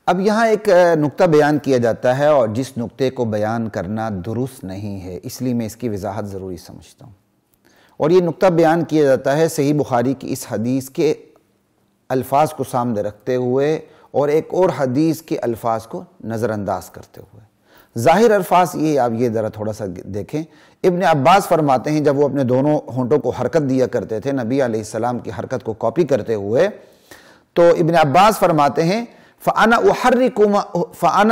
اب یہاں ایک نقطہ بیان کیا جاتا ہے، اور جس نقطے کو بیان کرنا درست نہیں ہے، اس لیے میں اس کی وضاحت ضروری سمجھتا ہوں۔ اور یہ نقطہ بیان کیا جاتا ہے صحیح بخاری کی اس حدیث کے الفاظ کو سامنے رکھتے ہوئے اور ایک اور حدیث کے الفاظ کو نظر انداز کرتے ہوئے۔ ظاہر الفاظ یہ، آپ یہ ذرا تھوڑا سا دیکھیں، ابن عباس فرماتے ہیں جب وہ اپنے دونوں ہونٹوں کو حرکت دیا کرتے تھے نبی علیہ السلام کی حرکت کو کاپی کرتے ہوئے، تو ابن عباس فرماتے ہیں فَأَنَا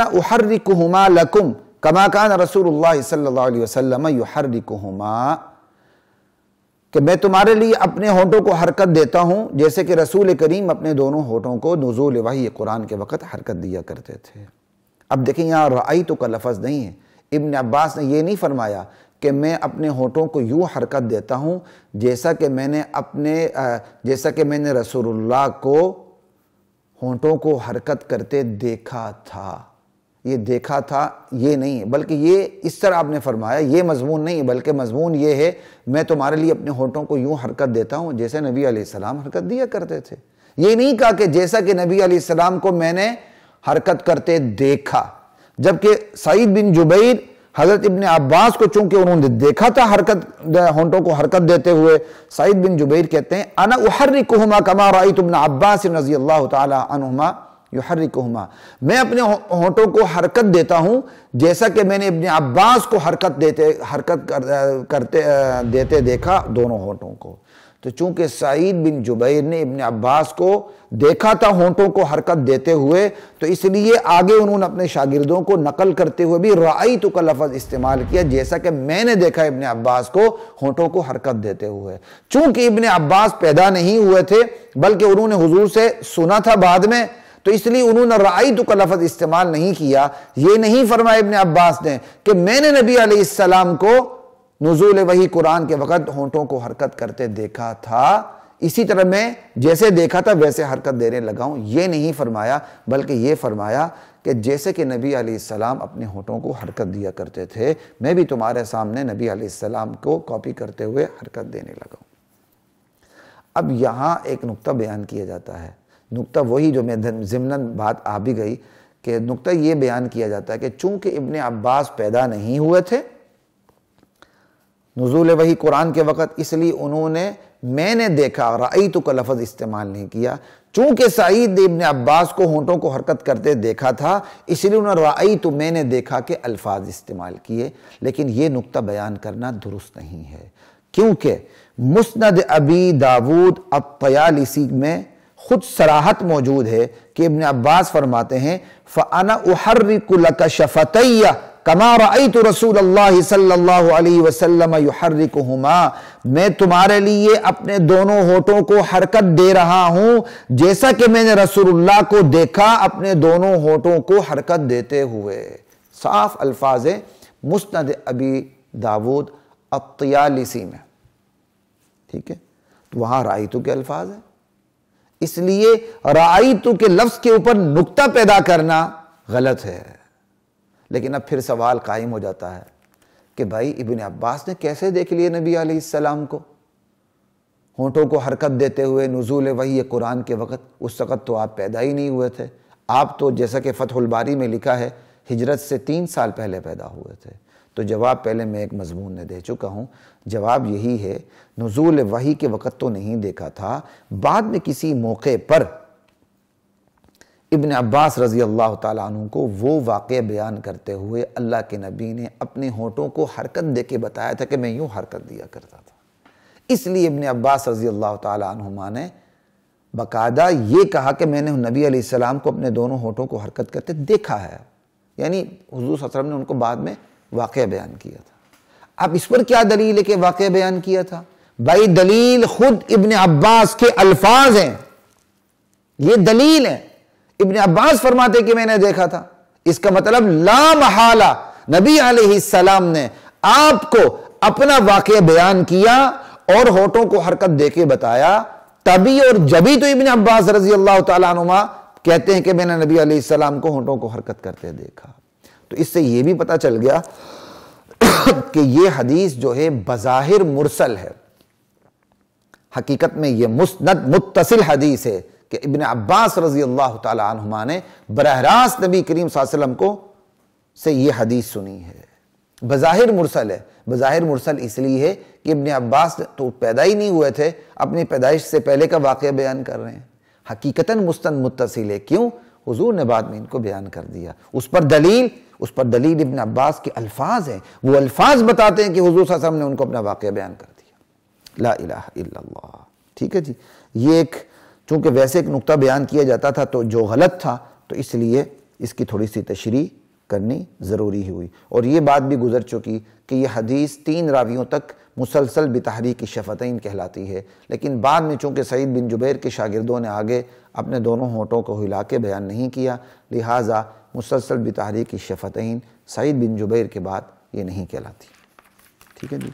أُحَرِّكُهُمَا لَكُمْ كَمَا كَانَ رسول اللہ صلی اللہ علیہ وسلم يُحَرِّكُهُمَا، کہ میں تمہارے لیے اپنے ہونٹوں کو حرکت دیتا ہوں جیسے کہ رسول کریم اپنے دونوں ہونٹوں کو نزول وحی قرآن کے وقت حرکت دیا کرتے تھے۔ اب دیکھیں یہاں رأیتو کا لفظ نہیں ہے، ابن عباس نے یہ نہیں فرمایا کہ میں اپنے ہونٹوں کو یوں حرکت دیتا ہوں جیسا کہ میں نے رسول اللہ کو ہونٹوں کو حرکت کرتے دیکھا تھا۔ یہ دیکھا تھا یہ نہیں ہے، بلکہ یہ اس طرح آپ نے فرمایا، یہ مضمون نہیں ہے، بلکہ مضمون یہ ہے میں تمہارے لیے اپنے ہونٹوں کو یوں حرکت دیتا ہوں جیسے نبی علیہ السلام حرکت دیا کرتے تھے۔ یہ نہیں کہا کہ جیسا کہ نبی علیہ السلام کو میں نے حرکت کرتے دیکھا، جبکہ سعید بن جبیر حضرت ابن عباس کو چونکہ انہوں نے دیکھا تھا ہونٹوں کو حرکت دیتے ہوئے، سعید بن جبیر کہتے ہیں انا احرکہما کما رأیت ابن عباس رضی اللہ تعالی عنہما یحرکہما، میں اپنے ہونٹوں کو حرکت دیتا ہوں جیسا کہ میں نے ابن عباس کو حرکت دیتے دیکھا دونوں ہونٹوں کو۔ تو چونکہ سعید بن جبیر نے ابن عباس کو دیکھا تھا ہونٹوں کو حرکت دیتے ہوئے، تو اس لیے آگے انہوں نے اپنے شاگردوں کو نقل کرتے ہوئے بھی رأیتو کا لفظ استعمال کیا، جیسا کہ میں نے دیکھا ابن عباس کو ہونٹوں کو حرکت دیتے ہوئے۔ چونکہ ابن عباس پیدا نہیں ہوئے تھے بلکہ انہوں نے حضور سے سنا تھا بعد میں، تو اس لیے انہوں نے رأیتو کا لفظ استعمال نہیں کیا۔ یہ نہیں فرمایا ابن عباس نے کہ میں نے نبی علیہ السلام کو نزول وحی قرآن کے وقت ہونٹوں کو حرکت کرتے دیکھا تھا، اسی طرح میں جیسے دیکھا تھا ویسے حرکت دینے لگا ہوں، یہ نہیں فرمایا، بلکہ یہ فرمایا کہ جیسے کہ نبی علیہ السلام اپنے ہونٹوں کو حرکت دیا کرتے تھے، میں بھی تمہارے سامنے نبی علیہ السلام کو کاپی کرتے ہوئے حرکت دینے لگا ہوں۔ اب یہاں ایک نقطہ بیان کیا جاتا ہے، نقطہ وہی جو میں ضمناً بات آ بھی گئی، کہ نقطہ یہ بیان کیا جاتا ہے کہ چونکہ ابن عباس پیدا نہیں ہوئے تھے نزول وحی قرآن کے وقت، اس لیے انہوں نے میں نے دیکھا رأیتو کا لفظ استعمال نہیں کیا۔ چونکہ سعید ابن عباس کو ہونٹوں کو حرکت کرتے دیکھا تھا، اس لیے انہوں نے رأیتو میں نے دیکھا کے الفاظ استعمال کیے، لیکن یہ نقطہ بیان کرنا درست نہیں ہے، کیونکہ مسند ابی داود الطیالسی میں خود صراحت موجود ہے کہ ابن عباس فرماتے ہیں فَأَنَا أُحَرِّكُ لَكَ شَفَتَيَّ كَمَا رَأَيْتُ رسول اللہ صلی اللہ علیہ وسلم يُحَرِّكُهُمَا، میں تمہارے لیے اپنے دونوں ہونٹوں کو حرکت دے رہا ہوں جیسا کہ میں نے رسول اللہ کو دیکھا اپنے دونوں ہونٹوں کو حرکت دیتے ہوئے۔ صاف الفاظ ہے مسند ابی داود الطیالسی میں، ٹھیک ہے، تو وہاں رأیتو کے الفاظ ہیں، اس لیے رأیتو کے لفظ کے اوپر نقطہ پیدا کرنا غلط ہے۔ لیکن اب پھر سوال قائم ہو جاتا ہے کہ بھائی ابن عباس نے کیسے دیکھ لیے نبی علیہ السلام کو ہونٹوں کو حرکت دیتے ہوئے نزول وحی قرآن کے وقت؟ اس وقت تو آپ پیدا ہی نہیں ہوئے تھے، آپ تو جیسا کہ فتح الباری میں لکھا ہے ہجرت سے 3 سال پہلے پیدا ہوئے تھے۔ تو جواب پہلے میں ایک مضمون نے دے چکا ہوں، جواب یہی ہے نزول وحی کے وقت تو نہیں دیکھا تھا، بعد میں کسی موقع پر ابن عباس رضی اللہ تعالیٰ عنہ کو وہ واقعہ بیان کرتے ہوئے اللہ کے نبی نے اپنے ہونٹوں کو حرکت دے کے بتایا تھا کہ میں یوں حرکت دیا کرتا تھا، اس لیے ابن عباس رضی اللہ تعالیٰ عنہما نے باقاعدہ یہ کہا کہ میں نے نبی علیہ السلام کو اپنے دونوں ہونٹوں کو حرکت کرتے دیکھا ہے، یعنی حضور صلی اللہ علیہ وسلم نے ان کو بعد میں واقعہ بیان کیا تھا۔ اب اس پر کیا دلیل ہے کہ واقعہ بیان کیا تھا؟ بھائی دلیل خود ابن عباس کے الفاظ ہیں، یہ دلیل ہے، ابن عباس فرماتے کہ میں نے دیکھا تھا، اس کا مطلب لا محالہ نبی علیہ السلام نے آپ کو اپنا واقعہ بیان کیا اور ہونٹوں کو حرکت دے کے بتایا، تبھی اور جبھی تو ابن عباس رضی اللہ تعالیٰ عنہما کہتے ہیں کہ میں نے نبی علیہ السلام کو ہونٹوں کو حرکت کرتے دیکھا۔ تو اس سے یہ بھی پتہ چل گیا کہ یہ حدیث جو ہے بظاہر مرسل ہے، حقیقت میں یہ مسند متصل حدیث ہے کہ ابن عباس رضی اللہ تعالی عنہما نے براہ راست نبی کریم صلی اللہ علیہ وسلم کو سے یہ حدیث سنی ہے۔ بظاہر مرسل ہے، بظاحر مرسل اس لیے ہے کہ ابن عباس تو پیدا ہی نہیں ہوئے تھے، اپنی پیدائش سے پہلے کا واقعہ بیان کر رہے ہیں۔ حقیقتاً مستند متصل ہے، کیوں؟ حضور نے بعد میں ان کو بیان کر دیا۔ اس پر دلیل ابن عباس کے الفاظ ہیں، وہ الفاظ بتاتے ہیں کہ حضور صلی اللہ علیہ وسلم نے ان کو اپنا واقعہ بیان کر دیا۔ لا الہ الا اللہ۔ ٹھیک ہے جی، یہ چونکہ ویسے ایک نقطہ بیان کیا جاتا تھا تو جو غلط تھا تو اس لیے اس کی تھوڑی سی تشریح کرنی ضروری ہی ہوئی، اور یہ بات بھی گزر چکی کہ یہ حدیث 3 راویوں تک مسلسل بتحریک الشفتین کہلاتی ہے، لیکن بعد میں چونکہ سعید بن جبیر کے شاگردوں نے آگے اپنے دونوں ہونٹوں کو ہلا کے بیان نہیں کیا، لہٰذا مسلسل بتحریک الشفتین سعید بن جبیر کے بعد یہ نہیں کہلاتی۔ ٹھیک ہے جی۔